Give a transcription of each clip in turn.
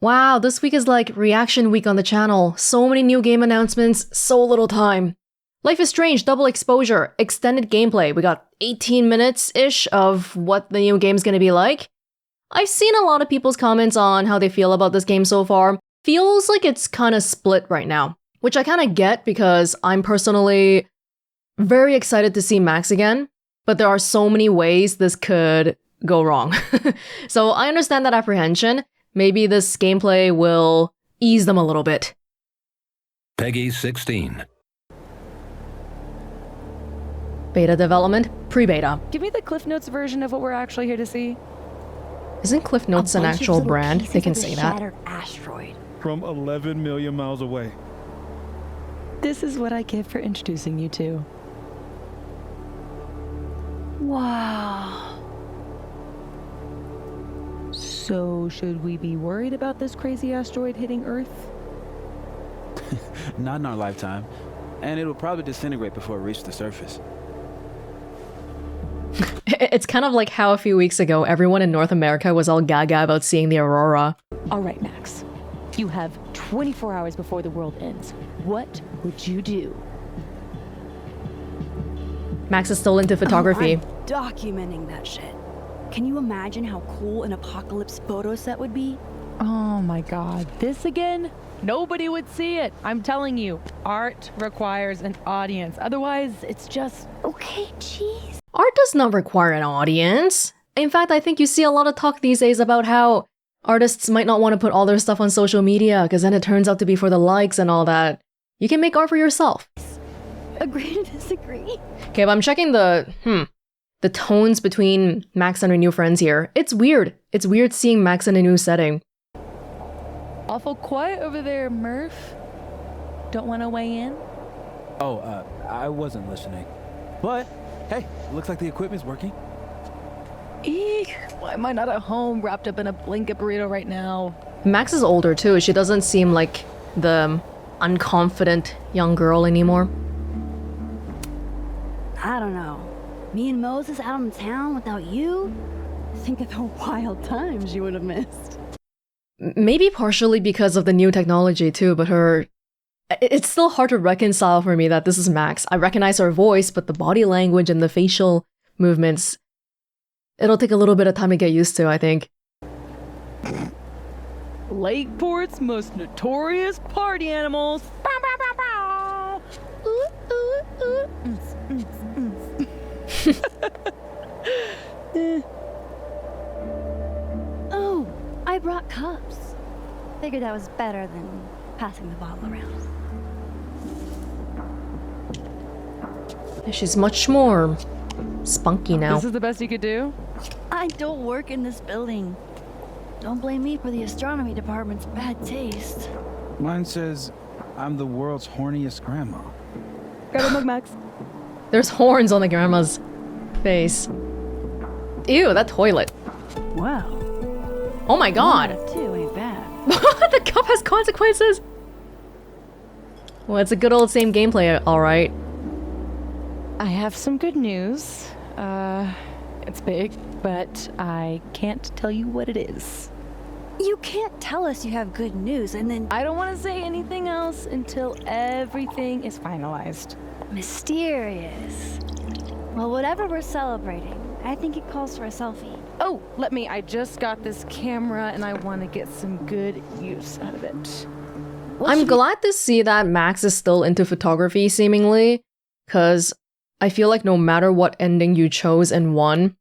Wow, this week is like reaction week on the channel. So many new game announcements, so little time. Life is Strange, double exposure, extended gameplay. We got 18 minutes-ish of what the new game's gonna be like. I've seen a lot of people's comments on how they feel about this game so far. Feels like it's kinda split right now, which I kinda get because I'm personally very excited to see Max again, but there are so many ways this could go wrong. So I understand that apprehension. Maybe this gameplay will ease them a little bit. Peggy 16. Beta development, pre-beta. Give me the Cliff Notes version of what we're actually here to see. Isn't Cliff Notes an actual brand? They can say that. Shattered asteroid. From 11 million miles away. This is what I get for introducing you to. Wow. So, should we be worried about this crazy asteroid hitting Earth? Not in our lifetime. And it'll probably disintegrate before it reaches the surface. It's kind of like how a few weeks ago everyone in North America was all gaga about seeing the aurora. All right, Max. You have 24 hours before the world ends. What would you do? Max is still into photography. I'm documenting that shit. Can you imagine how cool an apocalypse photo set would be? Oh my god, this again? Nobody would see it. I'm telling you, art requires an audience. Otherwise, it's just... Okay, jeez. Art does not require an audience. In fact, I think you see a lot of talk these days about how artists might not want to put all their stuff on social media because then it turns out to be for the likes and all that. You can make art for yourself. Agree to disagree. Okay, but I'm checking the tones between Max and her new friends here. It's weird. It's weird seeing Max in a new setting. Awful quiet over there, Murph. Don't want to weigh in? Oh, I wasn't listening. But, hey, looks like the equipment's working. Eek, why am I not at home wrapped up in a blanket burrito right now? Max is older too. She doesn't seem like the unconfident young girl anymore. I don't know. Me and Moses out in town without you? Think of the wild times you would have missed. Maybe partially because of the new technology too, but it's still hard to reconcile for me that this is Max. I recognize her voice, but the body language and the facial movements, it'll take a little bit of time to get used to, I think. Lakeport's most notorious party animals. Bow, bow, bow, bow. Ooh, ooh, ooh. Oh, I brought cups. Figured that was better than passing the bottle around. She's much more spunky now. This is the best you could do? I don't work in this building. Don't blame me for the astronomy department's bad taste. Mine says I'm the world's horniest grandma. Grab a mug, Max. There's horns on the grandma's face. Ew, that toilet. Wow. Oh my god. 1 out of 2 ain't bad. The cup has consequences? Well, it's a good old same gameplay, alright. I have some good news. It's big, but I can't tell you what it is. You can't tell us you have good news and then... I don't want to say anything else until everything is finalized. Mysterious. Well, whatever we're celebrating, I think it calls for a selfie. Oh, I just got this camera and I want to get some good use out of it. I'm glad to see that Max is still into photography, seemingly, because I feel like no matter what ending you chose in one,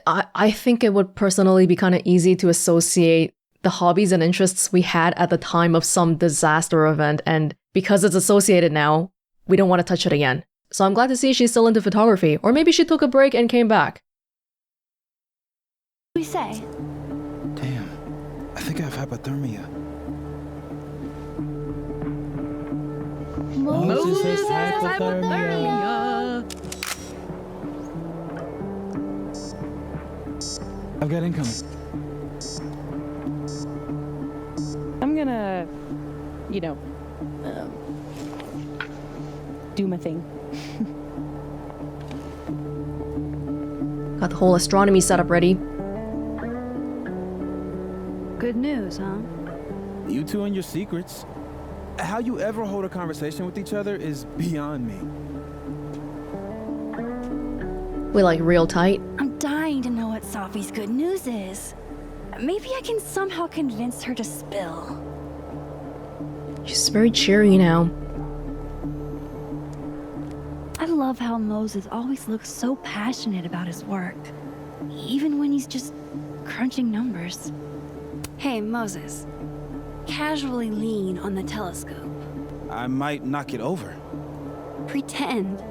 I think it would personally be kind of easy to associate the hobbies and interests we had at the time of some disaster event, and because it's associated now, we don't want to touch it again. So I'm glad to see she's still into photography, or maybe she took a break and came back. We say. Damn, I think I have hypothermia. Moses has hypothermia. I've got incoming. I'm gonna, do my thing. Got the whole astronomy setup ready. Good news, huh? You two and your secrets. How you ever hold a conversation with each other is beyond me. We like real tight. I'm dying to know what Sophie's good news is. Maybe I can somehow convince her to spill. She's very cheery now. I love how Moses always looks so passionate about his work, even when he's just crunching numbers. Hey, Moses. Casually lean on the telescope. I might knock it over. Pretend.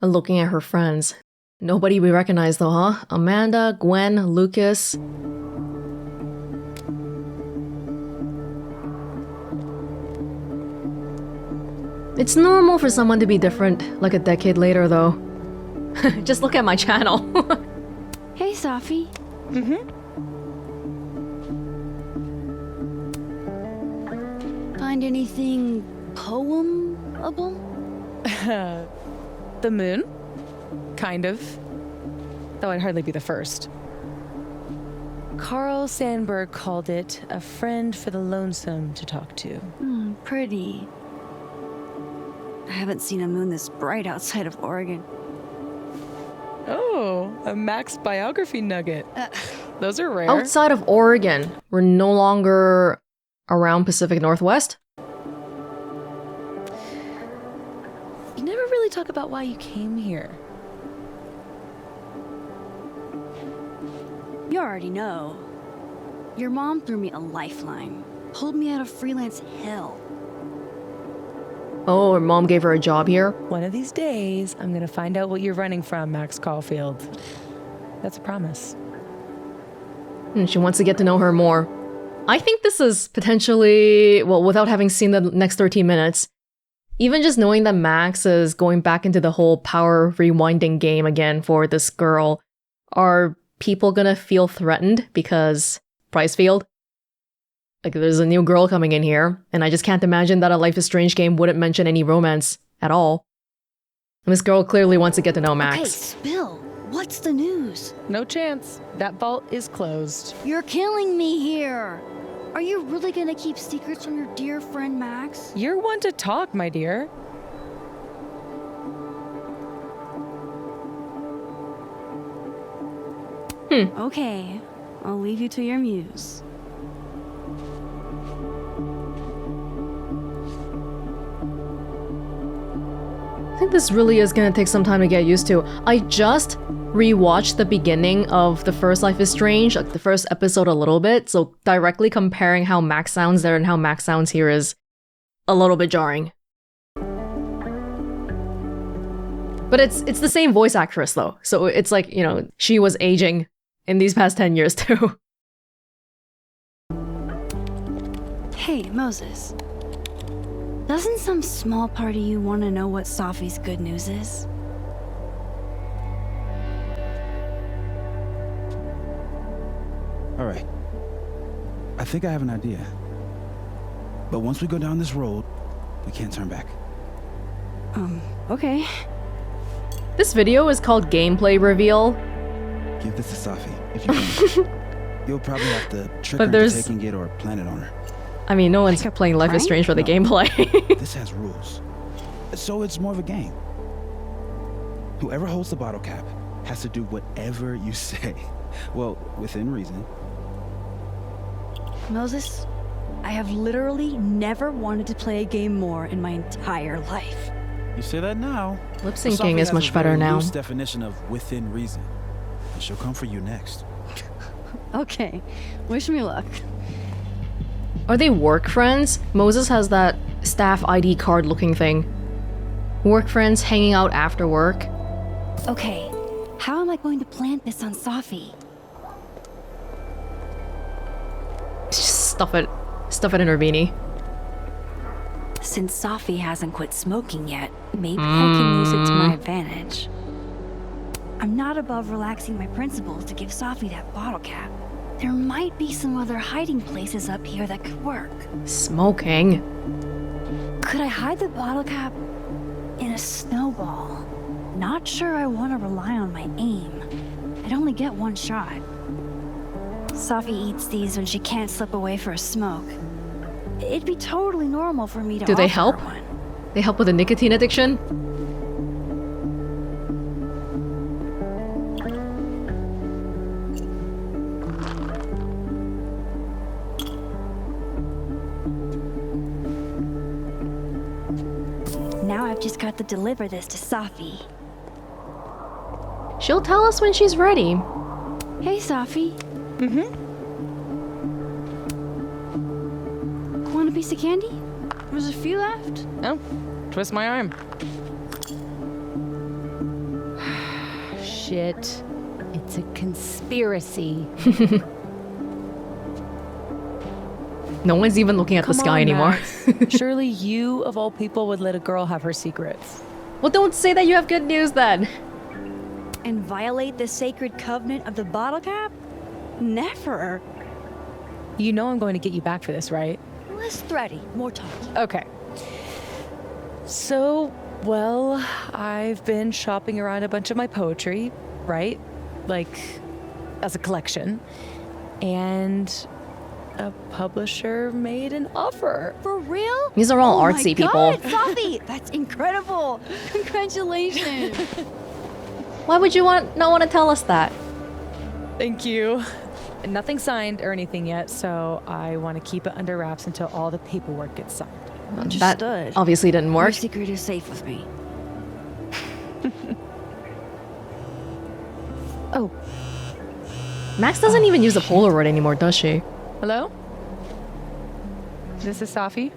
Looking at her friends. Nobody we recognize though, huh? Amanda, Gwen, Lucas. It's normal for someone to be different, like a decade later though. Just look at my channel. Hey, Sophie. Find anything poemable? The moon? Kind of. Though I'd hardly be the first. Carl Sandburg called it a friend for the lonesome to talk to. Pretty. I haven't seen a moon this bright outside of Oregon. Oh, a Max biography nugget. Those are rare. Outside of Oregon, we're no longer around Pacific Northwest. You never really talk about why you came here. You already know. Your mom threw me a lifeline. Pulled me out of freelance hell. Oh, her mom gave her a job here. One of these days, I'm gonna find out what you're running from, Max Caulfield. That's a promise. And she wants to get to know her more. I think this is potentially, well, without having seen the next 13 minutes, even just knowing that Max is going back into the whole power rewinding game again for this girl, are people gonna feel threatened because Pricefield? Like, there's a new girl coming in here, and I just can't imagine that a Life is Strange game wouldn't mention any romance at all. And this girl clearly wants to get to know Max. Okay, spill. What's the news? No chance. That vault is closed. You're killing me here. Are you really gonna keep secrets from your dear friend Max? You're one to talk, my dear. Okay, I'll leave you to your muse. I think this really is gonna take some time to get used to. I just rewatched the beginning of the first Life is Strange, like the first episode a little bit, so directly comparing how Max sounds there and how Max sounds here is a little bit jarring. But it's the same voice actress though, so it's like, you know, she was aging in these past 10 years too. Hey, Moses. Doesn't some small part of you want to know what Sophie's good news is? All right. I think I have an idea. But once we go down this road, we can't turn back. Okay. This video is called Gameplay Reveal. Give this to Sophie, if you can. You'll probably have to trick But her there's- into taking it or plant it on her. I mean, no one's playing Life is Strange for the gameplay. This has rules. So it's more of a game. Whoever holds the bottle cap has to do whatever you say. Well, within reason. Moses, I have literally never wanted to play a game more in my entire life. You say that now. Lip Sophie syncing is has much a better very now. loose definition of within reason. And she'll come for you next. Okay, wish me luck. Are they work friends? Moses has that staff ID card looking thing. Work friends hanging out after work. Okay, how am I going to plant this on Sophie? Just stuff it in her beanie. Since Sophie hasn't quit smoking yet, maybe I can use it to my advantage. I'm not above relaxing my principles to give Sophie that bottle cap. There might be some other hiding places up here that could work. Smoking. Could I hide the bottle cap in a snowball? Not sure I want to rely on my aim. I'd only get one shot. Safi eats these when she can't slip away for a smoke. It'd be totally normal for me to Do they offer her help? one. They help with the nicotine addiction? Now I've just got to deliver this to Safi. She'll tell us when she's ready. Hey, Safi. Want a piece of candy? There's a few left. Oh, twist my arm. Shit. It's a conspiracy. No one's even looking at the Come sky on, anymore. Max. Surely you, of all people, would let a girl have her secrets. Well, don't say that you have good news then. And violate the sacred covenant of the bottle cap? Never. You know I'm going to get you back for this, right? Less thready, more talky. Okay. So, well, I've been shopping around a bunch of my poetry, right? Like, as a collection. And a publisher made an offer. For real? These are all Oh artsy my God, people. Safi, that's incredible. Congratulations. Why would you not want to tell us that? Thank you. Nothing signed or anything yet, so I want to keep it under wraps until all the paperwork gets signed. That Understood. obviously didn't Your work. secret is safe with me. Oh, Max doesn't even use a Polaroid anymore, does she? hello? This is Safi?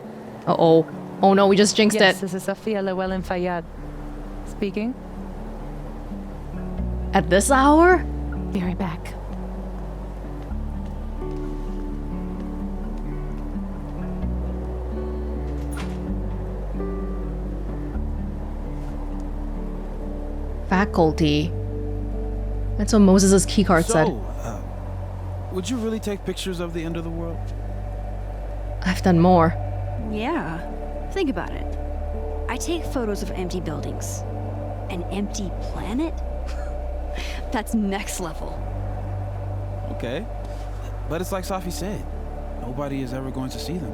Uh-oh. Oh no, we just jinxed Yes, it. this is Safia Llewellyn Fayyad speaking. At this hour? Be right back. Faculty. That's what Moses' keycard said. Would you really take pictures of the end of the world? I've done more. Yeah. Think about it. I take photos of empty buildings. An empty planet? That's next level. Okay. But it's like Safi said, nobody is ever going to see them.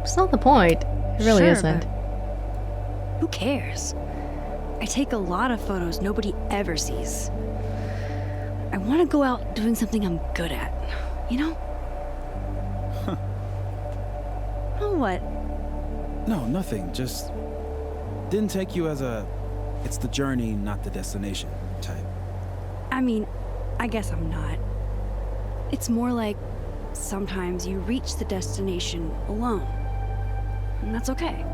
It's not the point. It really Sure, isn't. but who cares? I take a lot of photos nobody ever sees. I want to go out doing something I'm good at, you know? Oh, what? No, nothing. Just didn't take you as a it's the journey, not the destination type. I mean, I guess I'm not. It's more like sometimes you reach the destination alone. And that's okay.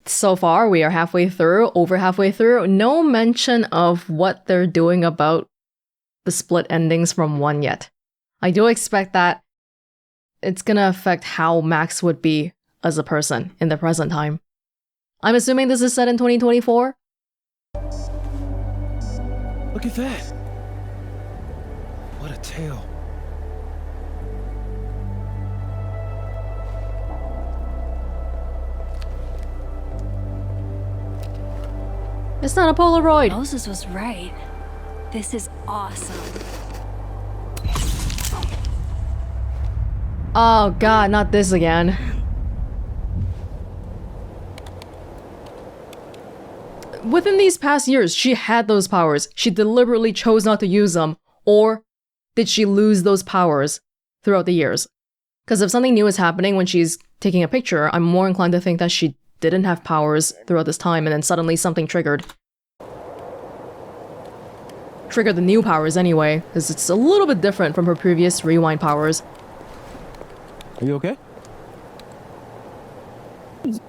So far, we are halfway through, over halfway through. No mention of what they're doing about the split endings from 1 yet. I do expect that it's gonna affect how Max would be as a person in the present time. I'm assuming this is set in 2024? Look at that. What a tale. It's not a Polaroid! Moses was right. This is awesome. Oh god, not this again. Within these past years, she had those powers. She deliberately chose not to use them. Or did she lose those powers throughout the years? Because if something new is happening when she's taking a picture, I'm more inclined to think that she didn't have powers throughout this time and then suddenly something triggered. Triggered the new powers anyway, because it's a little bit different from her previous rewind powers. Are you okay?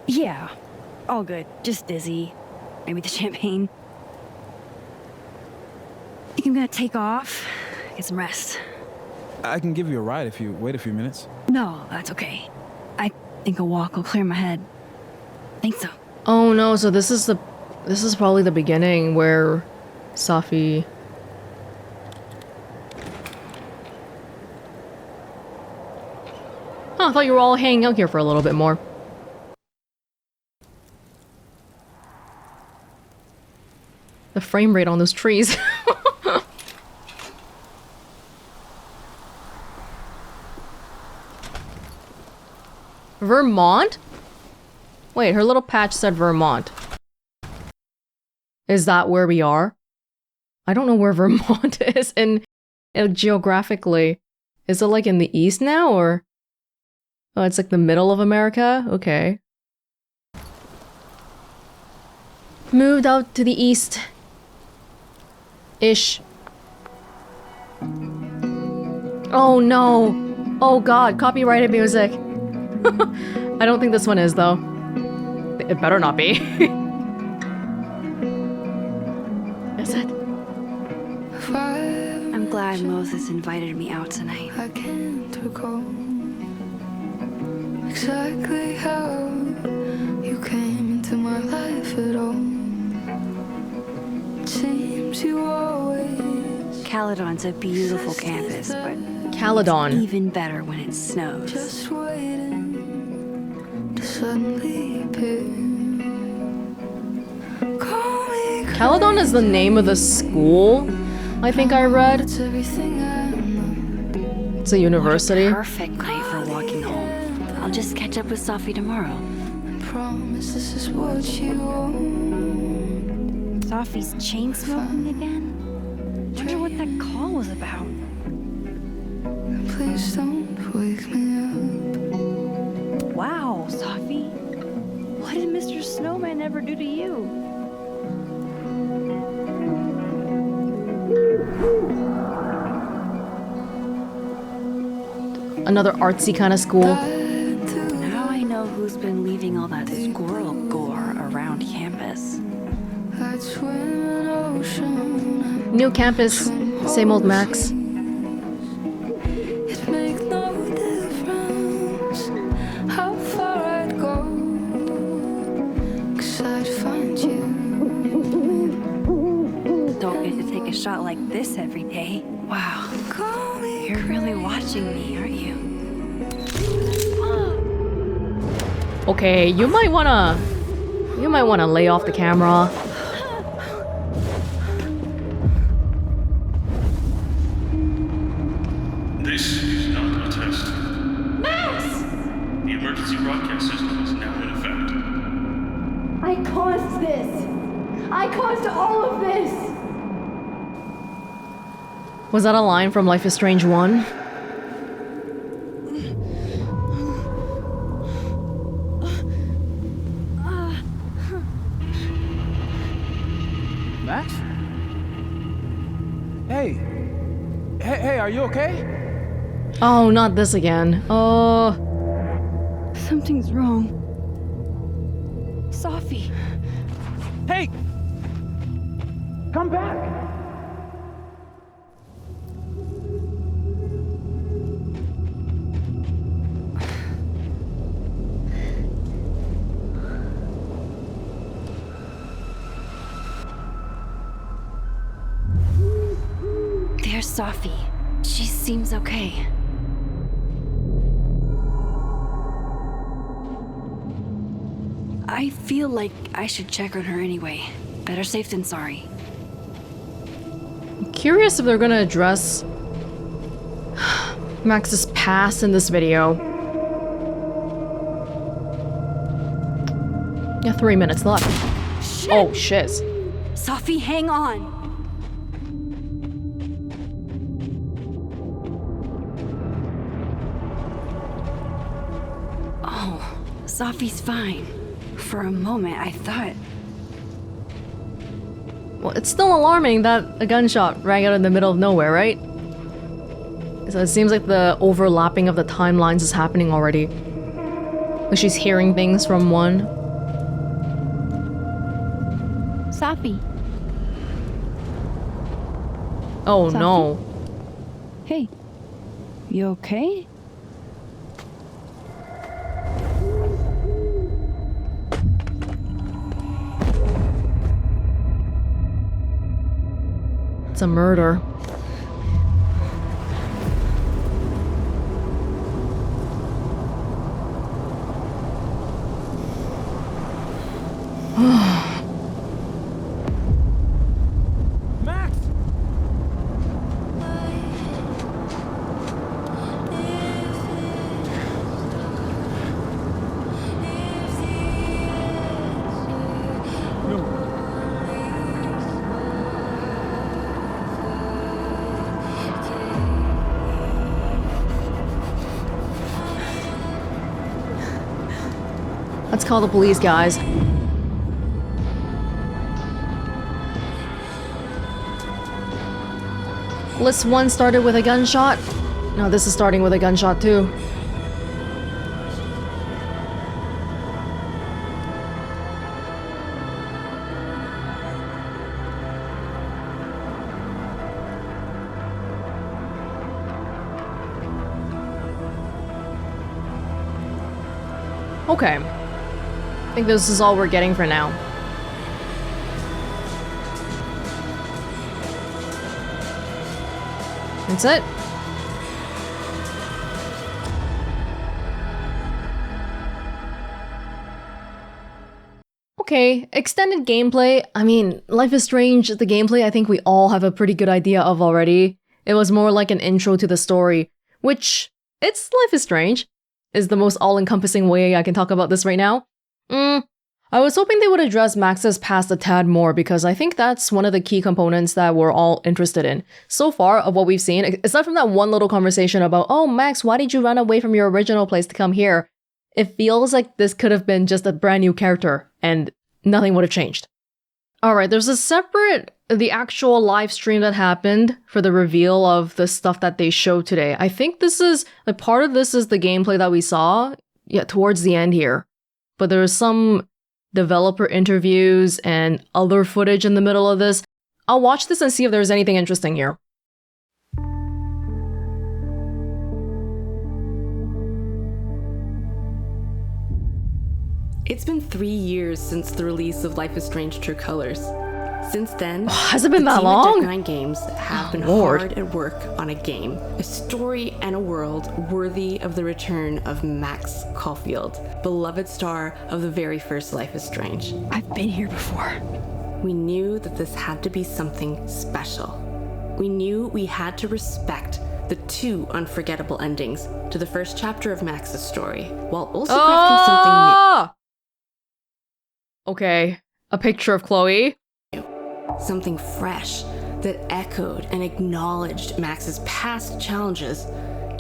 Yeah, all good. Just dizzy. Maybe the champagne. Think I'm gonna take off, get some rest. I can give you a ride if you wait a few minutes. No, that's okay. I think a walk will clear my head. Think so. Oh no, so this is probably the beginning where Safi... Oh, I thought you were all hanging out here for a little bit more. The frame rate on those trees. Vermont? Wait, her little patch said Vermont. Is that where we are? I don't know where Vermont is geographically. Is it like in the east now, or? Oh, it's like the middle of America? Okay. Moved out to the east. Ish. Oh no! Oh god, copyrighted music. I don't think this one is, though. It better not be. Is it? I'm glad Moses invited me out tonight. I can't recall exactly how you came into my life at all. It seems you always Caledon's a beautiful campus, but Caledon. even better when it snows. just waiting to suddenly appear. Call me Caledon is the name of the school, I think I read. it's everything I know. It's a university. Perfect night for walking home. I'll just catch up with Sophie tomorrow. Promise this is what you want. Sophie's chain smoking again? Wonder what that call was about. Please don't wake me up. Wow, Sophie. What did Mr. Snowman ever do to you? Another artsy kind of school. Now I know who's been leaving all that squirrel gore around campus. I'd swim an ocean. New campus. Same old Max. It'd make no difference how far I'd go, 'cause I'd find you. Don't get to take a shot like this every day. Wow, Call me you're really watching me, aren't you? Okay, you might wanna lay off the camera. This is not a test. Max! The emergency broadcast system is now in effect. I caused this! I caused all of this! Was that a line from Life is Strange 1? Max? Hey. Hey, are you okay? Oh, not this again. Oh. Something's wrong. Sophie. Hey! Come back! There's Sophie. She seems okay. I feel like I should check on her anyway. Better safe than sorry. Curious if they're gonna address Max's past in this video. Yeah, 3 minutes left. Shit! Oh, shiz. Sophie, hang on! Oh, Sophie's fine. For a moment, I thought... Well, it's still alarming that a gunshot rang out in the middle of nowhere, right? So it seems like the overlapping of the timelines is happening already. Like she's hearing things from one. Sophie. Oh Sophie? no. Hey. You okay? It's a murder. Let's call the police, guys. List 1 started with a gunshot. No, this is starting with a gunshot too. Okay. I think this is all we're getting for now. That's it. Okay, extended gameplay. I mean, Life is Strange, the gameplay I think we all have a pretty good idea of already. It was more like an intro to the story, which, it's Life is Strange, is the most all-encompassing way I can talk about this right now. I was hoping they would address Max's past a tad more because I think that's one of the key components that we're all interested in. So far, of what we've seen, aside from that one little conversation about, oh, Max, why did you run away from your original place to come here? It feels like this could have been just a brand new character and nothing would have changed. Alright, there's the actual live stream that happened for the reveal of the stuff that they showed today. I think this is, like, part of this is the gameplay that we saw, towards the end here. But there's some developer interviews and other footage in the middle of this. I'll watch this and see if there's anything interesting here. It's been 3 years since the release of Life is Strange True Colors. Since then, has it been that long? The team at Deck 9 Games have been hard at work on a game, a story and a world worthy of the return of Max Caulfield, beloved star of the very first Life is Strange. I've been here before. We knew that this had to be something special. We knew we had to respect the 2 unforgettable endings to the first chapter of Max's story, while also crafting something new. Okay, a picture of Chloe. Something fresh that echoed and acknowledged Max's past challenges,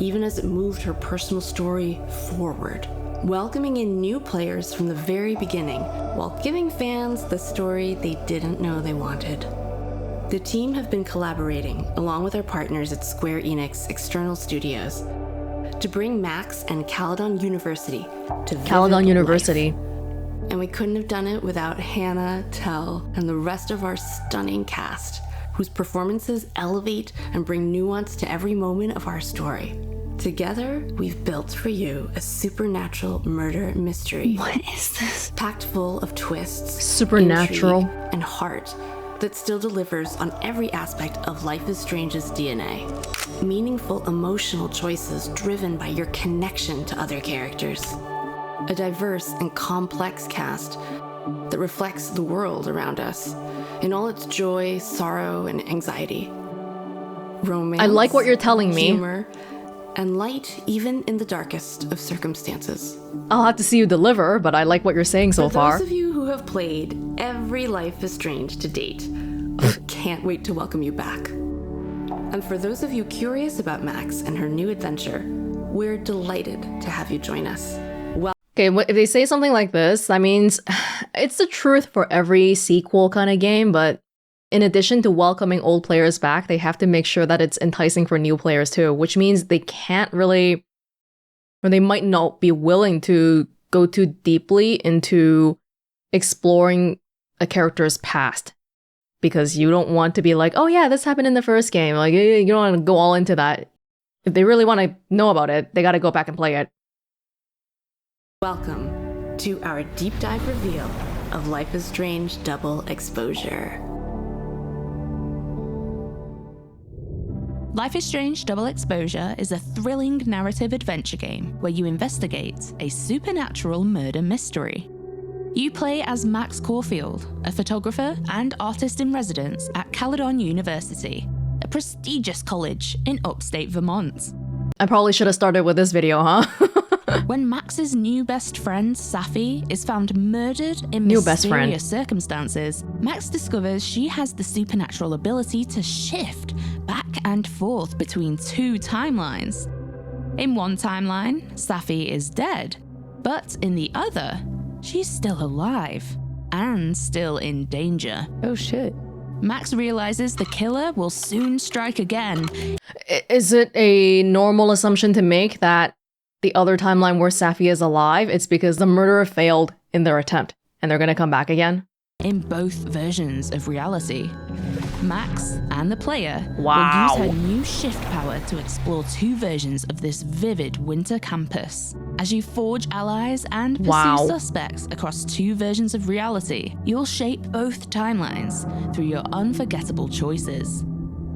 even as it moved her personal story forward. Welcoming in new players from the very beginning, while giving fans the story they didn't know they wanted. The team have been collaborating, along with our partners at Square Enix External Studios, to bring Max and Caledon University to Caledon University. Life. And we couldn't have done it without Hannah, Telle, and the rest of our stunning cast, whose performances elevate and bring nuance to every moment of our story. Together, we've built for you a supernatural murder mystery. What is this? Packed full of twists, supernatural, intrigue, and heart that still delivers on every aspect of Life is Strange's DNA. Meaningful emotional choices driven by your connection to other characters. A diverse and complex cast that reflects the world around us in all its joy, sorrow, and anxiety. Romance, I like what you're telling me. Humor, and light even in the darkest of circumstances. I'll have to see you deliver, but I like what you're saying so far. For those of you who have played every Life is Strange to date, I can't wait to welcome you back. And for those of you curious about Max and her new adventure, we're delighted to have you join us. Okay, if they say something like this, that means it's the truth for every sequel kind of game, but in addition to welcoming old players back, they have to make sure that it's enticing for new players too, which means they can't really, or they might not be willing to go too deeply into exploring a character's past. Because you don't want to be like, oh yeah, this happened in the first game. Like, you don't want to go all into that. If they really want to know about it, they got to go back and play it. Welcome to our deep dive reveal of Life is Strange Double Exposure. Life is Strange Double Exposure is a thrilling narrative adventure game where you investigate a supernatural murder mystery. You play as Max Caulfield, a photographer and artist in residence at Caledon University, a prestigious college in upstate Vermont. I probably should have started with this video, huh? When Max's new best friend, Safi, is found murdered in mysterious circumstances, Max discovers she has the supernatural ability to shift back and forth between 2 timelines. In one timeline, Safi is dead, but in the other, she's still alive and still in danger. Oh shit. Max realizes the killer will soon strike again. Is it a normal assumption to make that the other timeline where Safi is alive, it's because the murderer failed in their attempt and they're gonna come back again? In both versions of reality, Max and the player Wow. will use her new shift power to explore two versions of this vivid winter campus. As you forge allies and pursue suspects across two versions of reality, you'll shape both timelines through your unforgettable choices.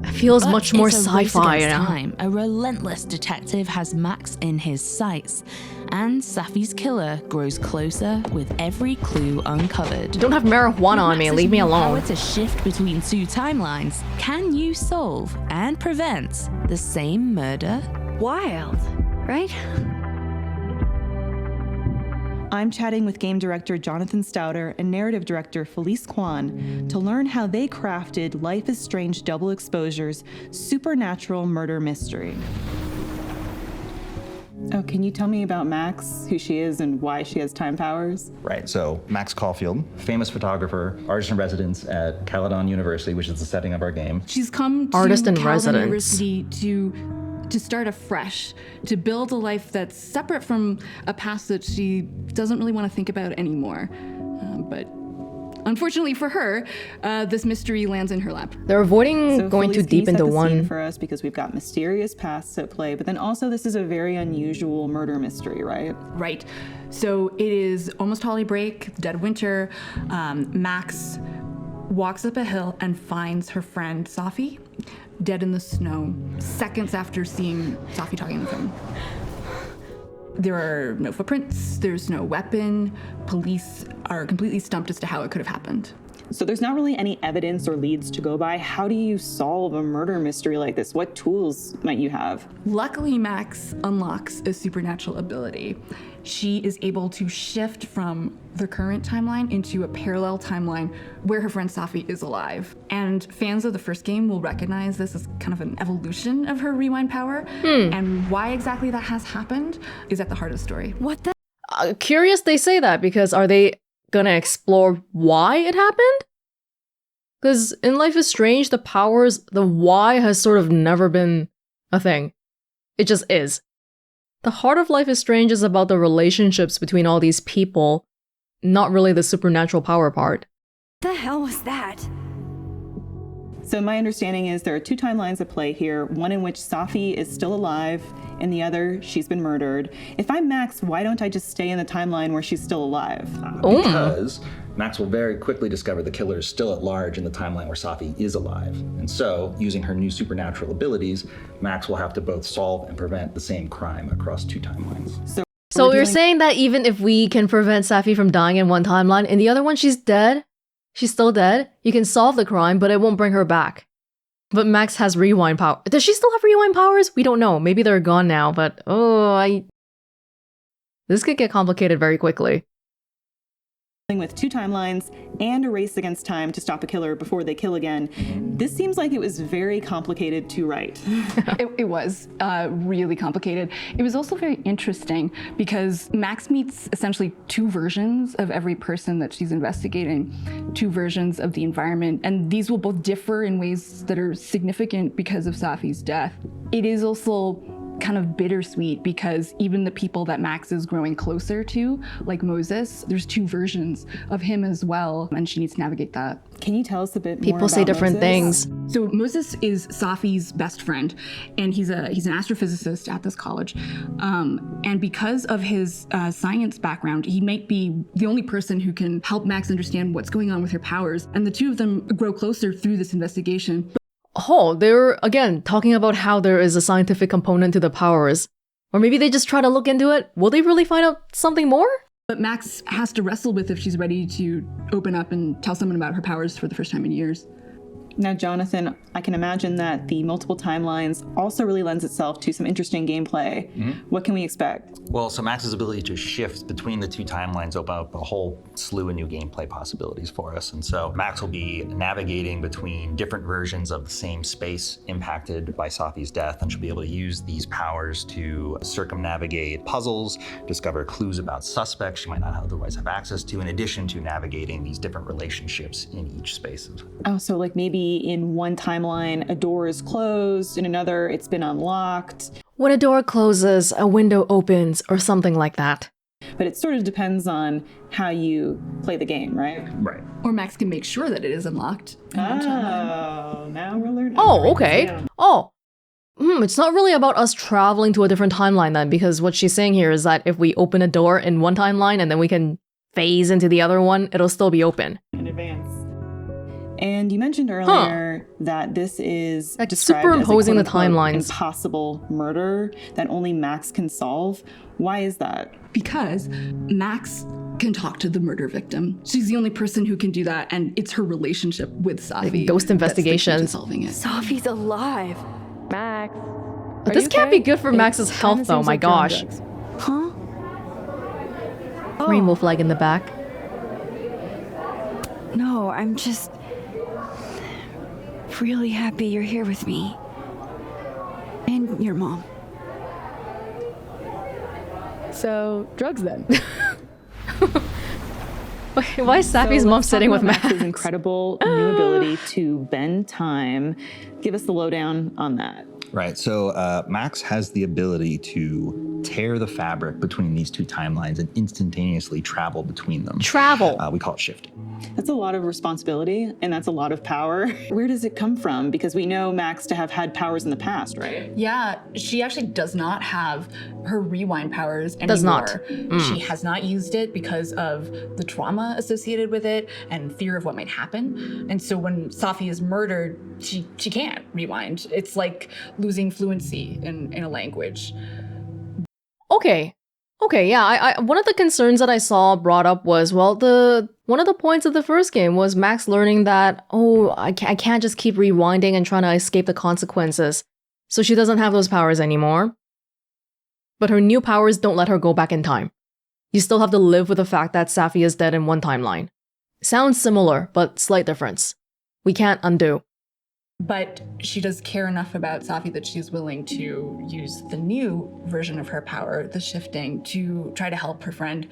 It feels But much more it's a race sci-fi against now. time. A relentless detective has Max in his sights, and Safi's killer grows closer with every clue uncovered. Don't have marijuana on me, Max's leave me new alone. Power to shift between two timelines. Can you solve and prevent the same murder? Wild, right? I'm chatting with game director Jonathan Stouter and narrative director Felice Kwan to learn how they crafted Life is Strange Double Exposure's supernatural murder mystery. Oh, can you tell me about Max, who she is and why she has time powers? Right, so Max Caulfield, famous photographer, artist in residence at Caledon University, which is the setting of our game. She's come to Artist in Caledon residence. University to start afresh, to build a life that's separate from a past that she doesn't really want to think about anymore. But unfortunately for her, this mystery lands in her lap. They're avoiding So going Felice, too deep can you into set the scene one. for us, because we've got mysterious pasts at play, but then also this is a very unusual murder mystery, right? Right. So it is almost holiday break, dead of winter. Max walks up a hill and finds her friend Safi dead in the snow, seconds after seeing Safi talking on the phone. There are no footprints, there's no weapon. Police are completely stumped as to how it could have happened. So there's not really any evidence or leads to go by. How do you solve a murder mystery like this? What tools might you have? Luckily, Max unlocks a supernatural ability. She is able to shift from the current timeline into a parallel timeline where her friend Safi is alive. And fans of the first game will recognize this as kind of an evolution of her rewind power. And why exactly that has happened is at the heart of the story. What the? Curious they say that, because are they gonna explore why it happened? Because in Life is Strange, the why has sort of never been a thing. It just is. The heart of Life is Strange is about the relationships between all these people, not really the supernatural power part. The hell was that? So my understanding is there are two timelines at play here, one in which Safi is still alive, and the other, she's been murdered. If I'm Max, why don't I just stay in the timeline where she's still alive? Because Max will very quickly discover the killer is still at large in the timeline where Safi is alive. And so, using her new supernatural abilities, Max will have to both solve and prevent the same crime across two timelines. So you're saying that even if we can prevent Safi from dying in one timeline, in the other one she's dead? She's still dead? You can solve the crime, but it won't bring her back. But Max has rewind power. Does she still have rewind powers? We don't know. Maybe they're gone now, but this could get complicated very quickly. With two timelines and a race against time to stop a killer before they kill again. This seems like it was very complicated to write. It was really complicated. It was also very interesting because Max meets essentially two versions of every person that she's investigating, two versions of the environment, and these will both differ in ways that are significant because of Safi's death. It is also kind of bittersweet because even the people that Max is growing closer to, like Moses, there's two versions of him as well, and she needs to navigate that. Can you tell us a bit more People about say different Moses? things. So Moses is Safi's best friend, and he's an astrophysicist at this college. And because of his science background, he might be the only person who can help Max understand what's going on with her powers. And the two of them grow closer through this investigation. Oh, they're, again, talking about how there is a scientific component to the powers. Or maybe they just try to look into it. Will they really find out something more? But Max has to wrestle with if she's ready to open up and tell someone about her powers for the first time in years. Now, Jonathan, I can imagine that the multiple timelines also really lends itself to some interesting gameplay. What can we expect? Well, so Max's ability to shift between the two timelines open up a whole slew of new gameplay possibilities for us. And so Max will be navigating between different versions of the same space impacted by Safi's death, and she'll be able to use these powers to circumnavigate puzzles, discover clues about suspects she might not otherwise have access to, in addition to navigating these different relationships in each space. Oh, so like maybe in one timeline, a door is closed, in another, it's been unlocked. When a door closes, a window opens, or something like that. But it sort of depends on how you play the game, right? Right. Or Max can make sure that it is unlocked. Oh, now we're learning. Oh, okay. Oh. It's not really about us traveling to a different timeline then, because what she's saying here is that if we open a door in one timeline and then we can phase into the other one, it'll still be open. In advance. And you mentioned earlier that this is like described superimposing as a the timelines. Impossible murder that only Max can solve. Why is that? Because Max can talk to the murder victim. She's the only person who can do that, and it's her relationship with Safi. Like ghost investigations. Solving it. Safi's alive. Max. But this can't be good for Max's health though, my gosh. Huh? Rainbow flag in the back. No, I'm just really happy you're here with me. And your mom. So, drugs then. Why is Safi's mom sitting with Max? Max's incredible new ability to bend time. Give us the lowdown on that. Right, so Max has the ability to tear the fabric between these two timelines and instantaneously travel between them. Travel. We call it shifting. That's a lot of responsibility, and that's a lot of power. Where does it come from? Because we know Max to have had powers in the past, right? Yeah, she actually does not have her rewind powers anymore. Does not. She has not used it because of the trauma associated with it and fear of what might happen. And so when Safi is murdered, she can't rewind. It's like losing fluency in a language. Okay, yeah, I one of the concerns that I saw brought up was, well, one of the points of the first game was Max learning that, I can't just keep rewinding and trying to escape the consequences. So she doesn't have those powers anymore. But her new powers don't let her go back in time. You still have to live with the fact that Safi is dead in one timeline. Sounds similar, but slight difference. We can't undo. But she does care enough about Safi that she's willing to use the new version of her power, the shifting, to try to help her friend.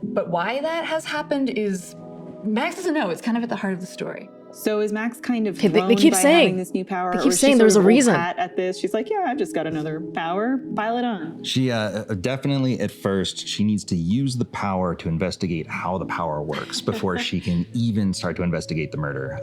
But why that has happened is Max doesn't know. It's kind of at the heart of the story. So is Max kind of they keep by saying having this new power? They keep saying there's a reason. At this, she's like, yeah, I've just got another power. Pile it on. She definitely at first she needs to use the power to investigate how the power works before she can even start to investigate the murder.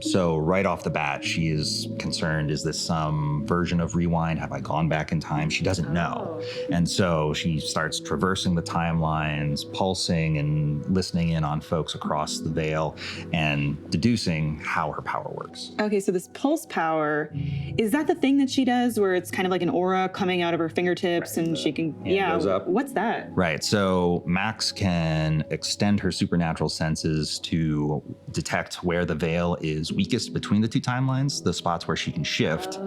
So right off the bat, she is concerned: is this some version of rewind? Have I gone back in time? She doesn't know, and so she starts traversing the timelines, pulsing and listening in on folks across the veil, and deducing how her power works. Okay, so this pulse power, is that the thing that she does where it's kind of like an aura coming out of her fingertips and she can, goes up. What's that? Right, so Max can extend her supernatural senses to detect where the veil is weakest between the two timelines, the spots where she can shift.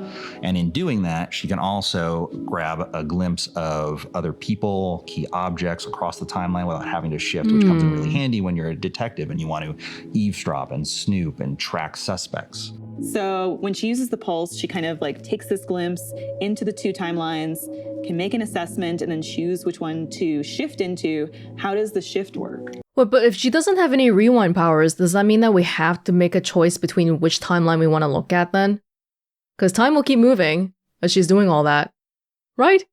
And in doing that, she can also grab a glimpse of other people, key objects across the timeline without having to shift, which comes in really handy when you're a detective and you want to eavesdrop and snoop and track suspects. So when she uses the pulse, she kind of like takes this glimpse into the two timelines, can make an assessment, and then choose which one to shift into. How does the shift work? But if she doesn't have any rewind powers, does that mean that we have to make a choice between which timeline we want to look at then? Because time will keep moving as she's doing all that, right?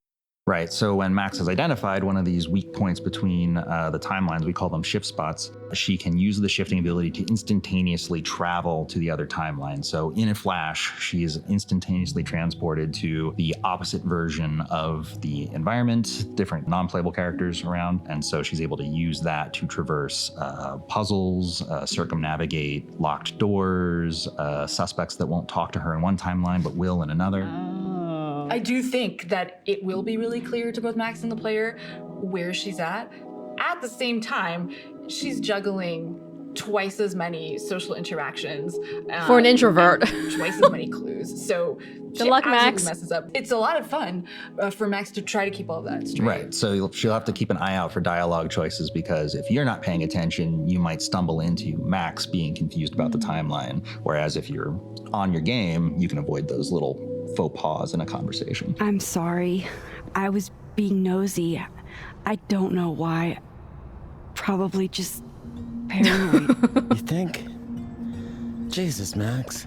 Right, so when Max has identified one of these weak points between the timelines, we call them shift spots, she can use the shifting ability to instantaneously travel to the other timeline. So in a flash, she is instantaneously transported to the opposite version of the environment, different non-playable characters around, and so she's able to use that to traverse puzzles, circumnavigate locked doors, suspects that won't talk to her in one timeline but will in another. I do think that it will be really clear to both Max and the player where she's at. At the same time, she's juggling twice as many social interactions for an introvert. Twice as many clues. So good luck, Max. Messes up. It's a lot of fun for Max to try to keep all of that straight. Right. So she'll have to keep an eye out for dialogue choices, because if you're not paying attention, you might stumble into Max being confused about the timeline. Whereas if you're on your game, you can avoid those little faux pas in a conversation. I'm sorry. I was being nosy. I don't know why. Probably just paranoid. You think? Jesus, Max.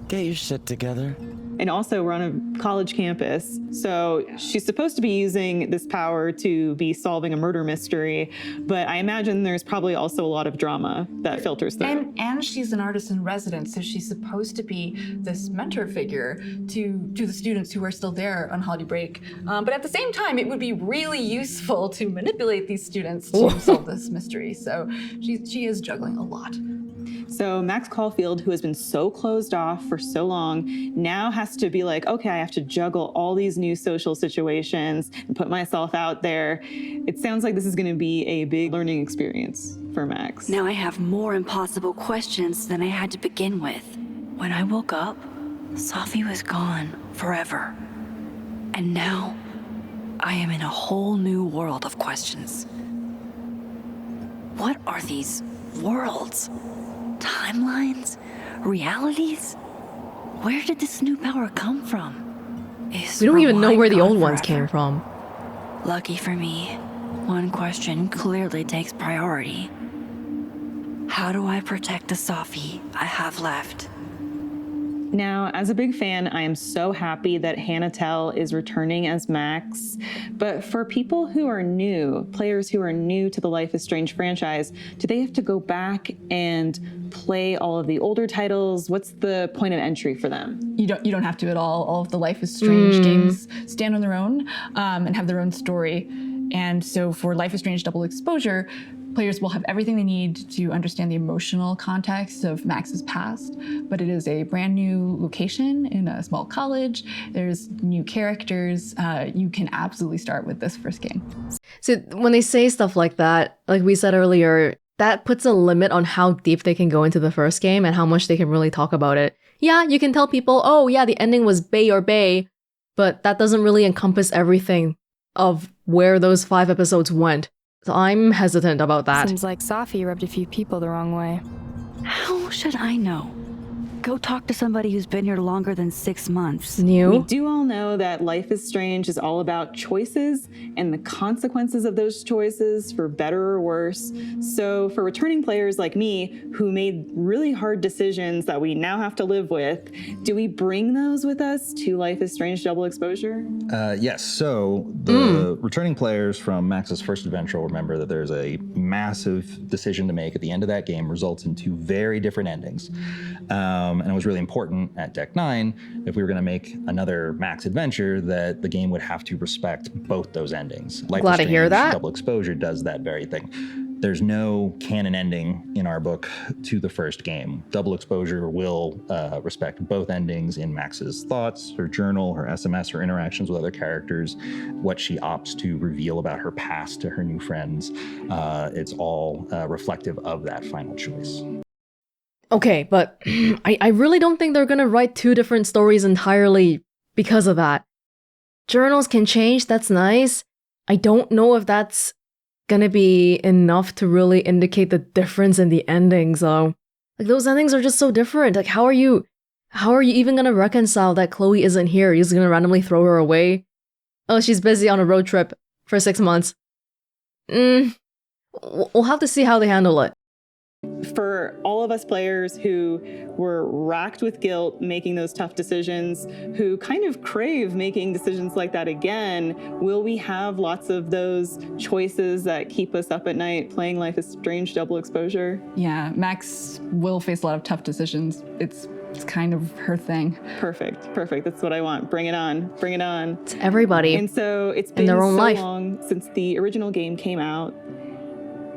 Get your shit together. And also, we're on a college campus, so she's supposed to be using this power to be solving a murder mystery, but I imagine there's probably also a lot of drama that filters through. And she's an artist in residence, so she's supposed to be this mentor figure to the students who are still there on holiday break. But at the same time, it would be really useful to manipulate these students to solve this mystery. So she is juggling a lot. So Max Caulfield, who has been so closed off for so long, now has to be like, okay, I have to juggle all these new social situations and put myself out there. It sounds like this is going to be a big learning experience for Max. Now I have more impossible questions than I had to begin with. When I woke up, Sophie was gone forever. And now I am in a whole new world of questions. What are these worlds? Timelines? Realities? Where did this new power come from? We don't even know where the old ones came from. Lucky for me, one question clearly takes priority. How do I protect the Sophie I have left? Now, as a big fan, I am so happy that Hannah Telle is returning as Max. But for people who are new, players who are new to the Life is Strange franchise, do they have to go back and play all of the older titles? What's the point of entry for them? You don't have to at all. All of the Life is Strange games stand on their own and have their own story. And so for Life is Strange Double Exposure, players will have everything they need to understand the emotional context of Max's past, but it is a brand new location in a small college. There's new characters. You can absolutely start with this first game. So when they say stuff like that, like we said earlier, that puts a limit on how deep they can go into the first game and how much they can really talk about it. Yeah, you can tell people, oh yeah, the ending was Bay or Bay, but that doesn't really encompass everything of where those 5 episodes went. So I'm hesitant about that. Seems like Sophie rubbed a few people the wrong way. How should I know? Go talk to somebody who's been here longer than 6 months. New? We do all know that Life is Strange is all about choices and the consequences of those choices, for better or worse. So for returning players like me, who made really hard decisions that we now have to live with, do we bring those with us to Life is Strange Double Exposure? Yes. So the returning players from Max's first adventure will remember that there's a massive decision to make at the end of that game, results in 2 very different endings. And it was really important at Deck 9, if we were going to make another Max adventure, that the game would have to respect both those endings. Life Glad is to hear Strange that. Double Exposure does that very thing. There's no canon ending in our book to the first game. Double Exposure will respect both endings in Max's thoughts, her journal, her SMS, her interactions with other characters, what she opts to reveal about her past to her new friends. It's all reflective of that final choice. Okay, but I really don't think they're gonna write 2 different stories entirely because of that. Journals can change, that's nice. I don't know if that's gonna be enough to really indicate the difference in the endings, though. Like, those endings are just so different. Like, how are you even gonna reconcile that Chloe isn't here? You're just gonna randomly throw her away? Oh, she's busy on a road trip for 6 months. We'll have to see how they handle it. For all of us players who were racked with guilt making those tough decisions, who kind of crave making decisions like that again, will we have lots of those choices that keep us up at night playing Life is Strange Double Exposure? Yeah, Max will face a lot of tough decisions. It's kind of her thing. Perfect. That's what I want. Bring it on. It's everybody. And so it's been in their own so life. long since the original game came out.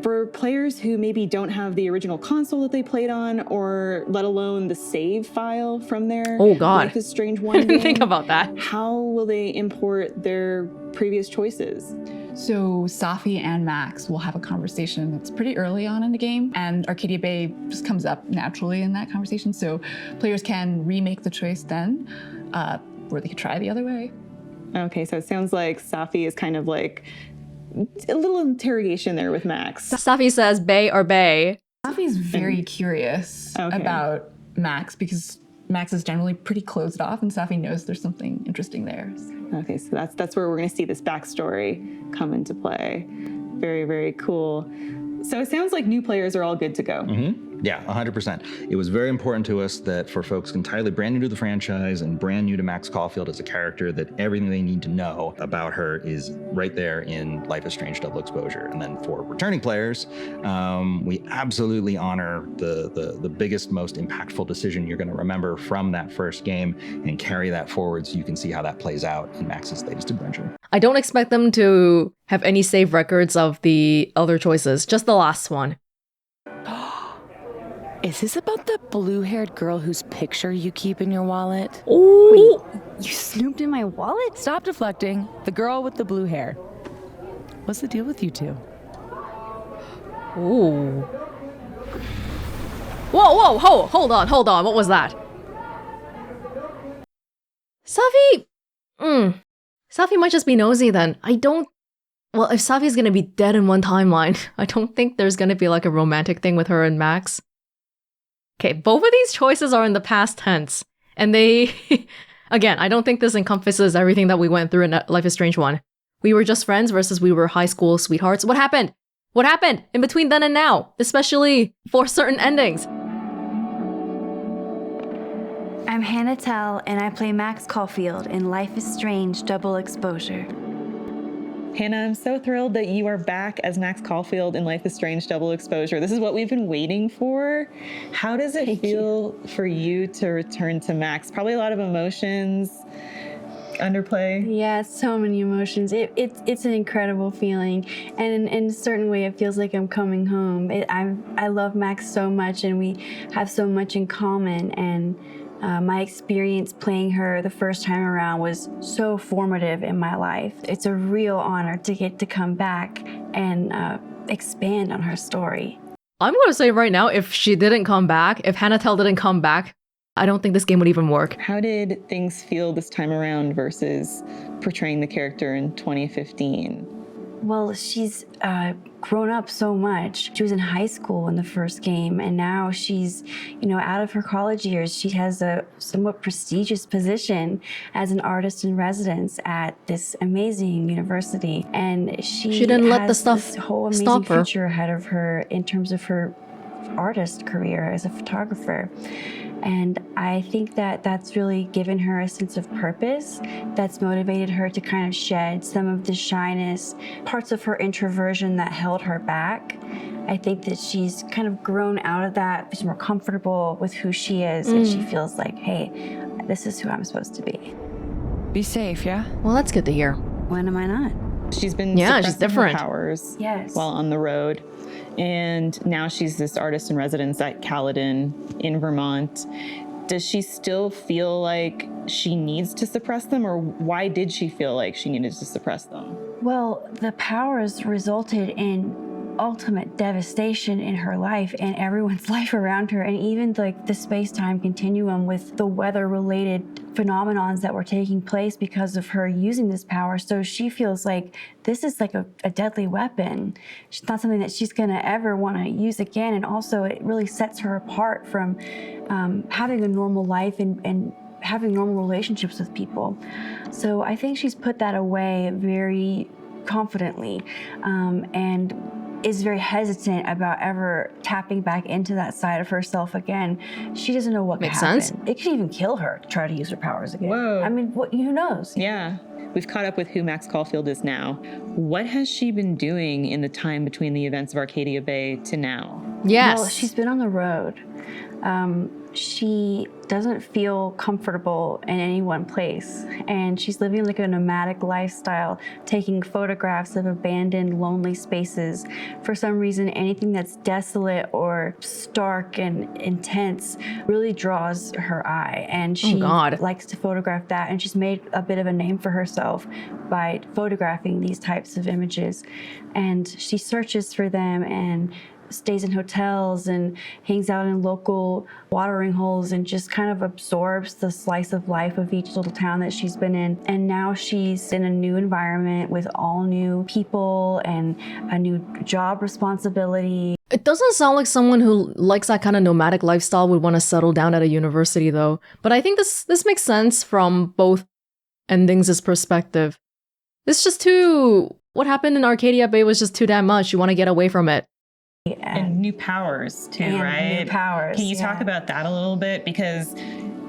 For players who maybe don't have the original console that they played on, or let alone the save file from their Life is Strange 1 game, think about that. How will they import their previous choices? So Safi and Max will have a conversation that's pretty early on in the game, and Arcadia Bay just comes up naturally in that conversation. So players can remake the choice then, or they could try the other way. Okay, so it sounds like Safi is kind of like a little interrogation there with Max. Safi says bay or bay. Safi's very curious about Max because Max is generally pretty closed off, and Safi knows there's something interesting there. Okay, so that's where we're going to see this backstory come into play. Very, very cool. So it sounds like new players are all good to go. Yeah, 100%. It was very important to us that for folks entirely brand new to the franchise and brand new to Max Caulfield as a character, that everything they need to know about her is right there in Life is Strange Double Exposure. And then for returning players, we absolutely honor the biggest, most impactful decision you're going to remember from that first game and carry that forward so you can see how that plays out in Max's latest adventure. I don't expect them to have any save records of the other choices, just the last one. Is this about the blue-haired girl whose picture you keep in your wallet? Ooh. Wait, you snooped in my wallet? Stop deflecting. The girl with the blue hair. What's the deal with you two? Ooh. Whoa, hold on. What was that? Safi! Safi might just be nosy then. Well, if Safi's gonna be dead in one timeline, I don't think there's gonna be like a romantic thing with her and Max. Okay, both of these choices are in the past tense. And they... Again, I don't think this encompasses everything that we went through in Life is Strange 1. We were just friends versus we were high school sweethearts. What happened? What happened in between then and now? Especially for certain endings. I'm Hannah Telle, and I play Max Caulfield in Life is Strange Double Exposure. Hannah, I'm so thrilled that you are back as Max Caulfield in Life is Strange Double Exposure. This is what we've been waiting for. How does it feel for you to return to Max? Probably a lot of emotions, underplay. Yeah, so many emotions. It's an incredible feeling, and in a certain way, it feels like I'm coming home. I love Max so much, and we have so much in common. And my experience playing her the first time around was so formative in my life. It's a real honor to get to come back and expand on her story. I'm going to say right now, if she didn't come back, if Hannah Telle didn't come back, I don't think this game would even work. How did things feel this time around versus portraying the character in 2015? Well, she's grown up so much. She was in high school in the first game, and now she's, out of her college years. She has a somewhat prestigious position as an artist in residence at this amazing university, and she didn't let the stuff this whole amazing stop her. future ahead of her in terms of her artist career as a photographer. And I think that that's really given her a sense of purpose that's motivated her to kind of shed some of the shyness, parts of her introversion that held her back. I think that she's kind of grown out of that. She's more comfortable with who she is, and she feels like, hey, this is who I'm supposed to be. Be safe, yeah? Well, that's good to hear. When am I not? She's been she's suppressing different. her powers Yes. while on the road. And now she's this artist in residence at Caledon in Vermont. Does she still feel like she needs to suppress them, or why did she feel like she needed to suppress them? Well, the powers resulted in ultimate devastation in her life and everyone's life around her, and even like the space-time continuum with the weather-related phenomenons that were taking place because of her using this power. So she feels like this is like a deadly weapon. It's not something that she's gonna ever wanna use again, and also it really sets her apart from having a normal life and having normal relationships with people. So I think she's put that away very confidently, and is very hesitant about ever tapping back into that side of herself again. She doesn't know what could happen. Makes sense. It could even kill her to try to use her powers again. Whoa. I mean, who knows? Yeah. We've caught up with who Max Caulfield is now. What has she been doing in the time between the events of Arcadia Bay to now? Yes. Well, she's been on the road. she doesn't feel comfortable in any one place, and she's living like a nomadic lifestyle, taking photographs of abandoned, lonely spaces. For some reason, anything that's desolate or stark and intense really draws her eye, and she likes to photograph that, and she's made a bit of a name for herself by photographing these types of images. And she searches for them and stays in hotels and hangs out in local watering holes and just kind of absorbs the slice of life of each little town that she's been in. And now she's in a new environment with all new people and a new job responsibility. It doesn't sound like someone who likes that kind of nomadic lifestyle would want to settle down at a university, though. But I think this makes sense from both endings' perspective. It's just too... What happened in Arcadia Bay was just too damn much. You want to get away from it. And new powers too, and right? New powers. Can you talk about that a little bit? Because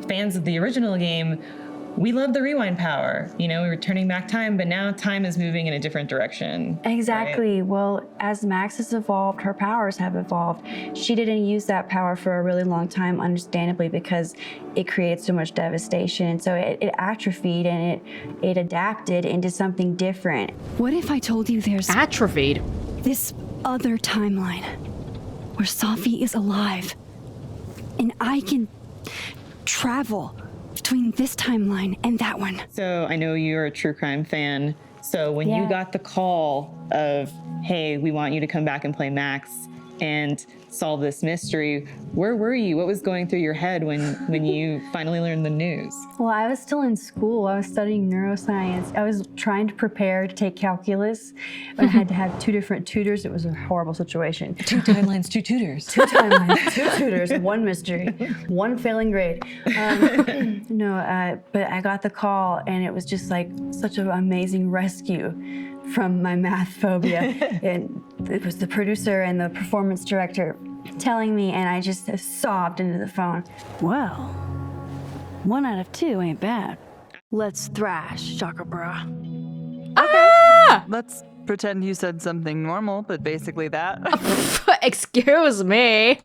fans of the original game, we love the rewind power. You know, we were turning back time, but now time is moving in a different direction. Exactly. Right? Well, as Max has evolved, her powers have evolved. She didn't use that power for a really long time, understandably, because it created so much devastation. So it atrophied and it adapted into something different. What if I told you there's... Atrophied? This other timeline where Safi is alive, and I can travel between this timeline and that one. So I know you're a true crime fan. So when you got the call of, hey, we want you to come back and play Max and solve this mystery, where were you? What was going through your head when you finally learned the news? Well, I was still in school. I was studying neuroscience. I was trying to prepare to take calculus. I had to have 2 different tutors. It was a horrible situation. 2 timelines, 2 tutors. 2 timelines, 2 tutors, 1 mystery, 1 failing grade. But I got the call, and it was just like such an amazing rescue from my math phobia. And it was the producer and the performance director telling me, and I just sobbed into the phone. Well, 1 out of 2 ain't bad. Let's thrash, Chakra Bra. Okay. Let's pretend you said something normal, but basically that. Excuse me.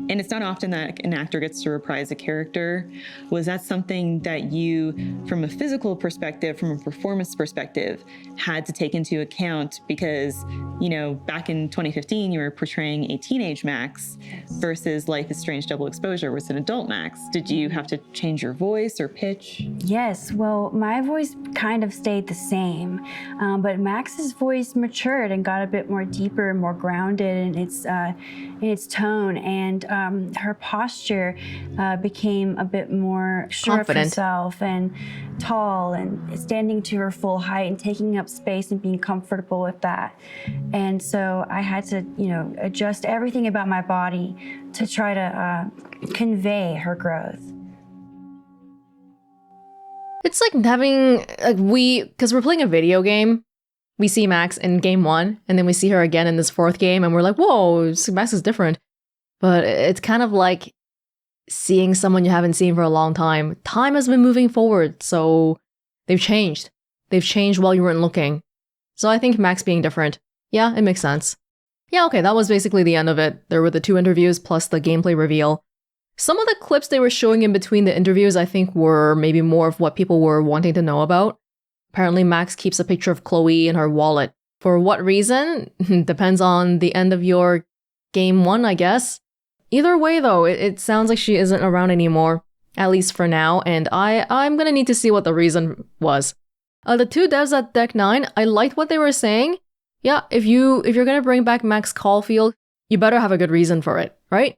And it's not often that an actor gets to reprise a character. Was that something that you, from a physical perspective, from a performance perspective, had to take into account? Because, you know, back in 2015, you were portraying a teenage Max versus Life is Strange Double Exposure was an adult Max. Did you have to change your voice or pitch? Yes, well, my voice kind of stayed the same, but Max's voice matured and got a bit more deeper and more grounded in its tone, and her posture became a bit more sure confident of herself and tall and standing to her full height and taking up space and being comfortable with that. And so I had to, adjust everything about my body to try to convey her growth. It's like having, because we're playing a video game, we see Max in game 1, and then we see her again in this 4th game, and we're like, whoa, Max is different. But it's kind of like seeing someone you haven't seen for a long time. Time has been moving forward, so they've changed. They've changed while you weren't looking. So I think Max being different, yeah, it makes sense. Yeah, okay, that was basically the end of it. There were the 2 interviews plus the gameplay reveal. Some of the clips they were showing in between the interviews I think were maybe more of what people were wanting to know about. Apparently Max keeps a picture of Chloe in her wallet. For what reason? Depends on the end of your game 1, I guess. Either way though, it sounds like she isn't around anymore, at least for now, and I'm gonna need to see what the reason was. The 2 devs at Deck 9, I liked what they were saying. Yeah, if you're gonna bring back Max Caulfield, you better have a good reason for it, right?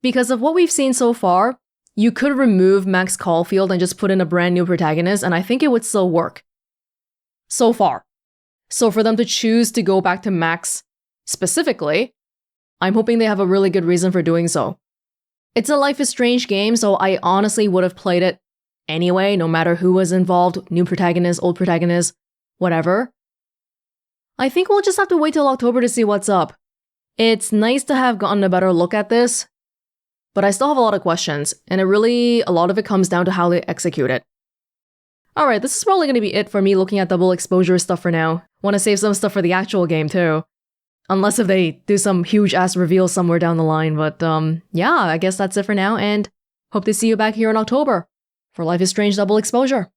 Because of what we've seen so far, you could remove Max Caulfield and just put in a brand new protagonist, and I think it would still work. So far. So for them to choose to go back to Max specifically, I'm hoping they have a really good reason for doing so. It's a Life is Strange game, so I honestly would have played it anyway, no matter who was involved, new protagonist, old protagonist, whatever. I think we'll just have to wait till October to see what's up. It's nice to have gotten a better look at this, but I still have a lot of questions, and a lot of it comes down to how they execute it. Alright, this is probably going to be it for me looking at double exposure stuff for now. Want to save some stuff for the actual game too. Unless if they do some huge ass reveal somewhere down the line, but yeah, I guess that's it for now, and Hope to see you back here in October for Life is Strange Double Exposure.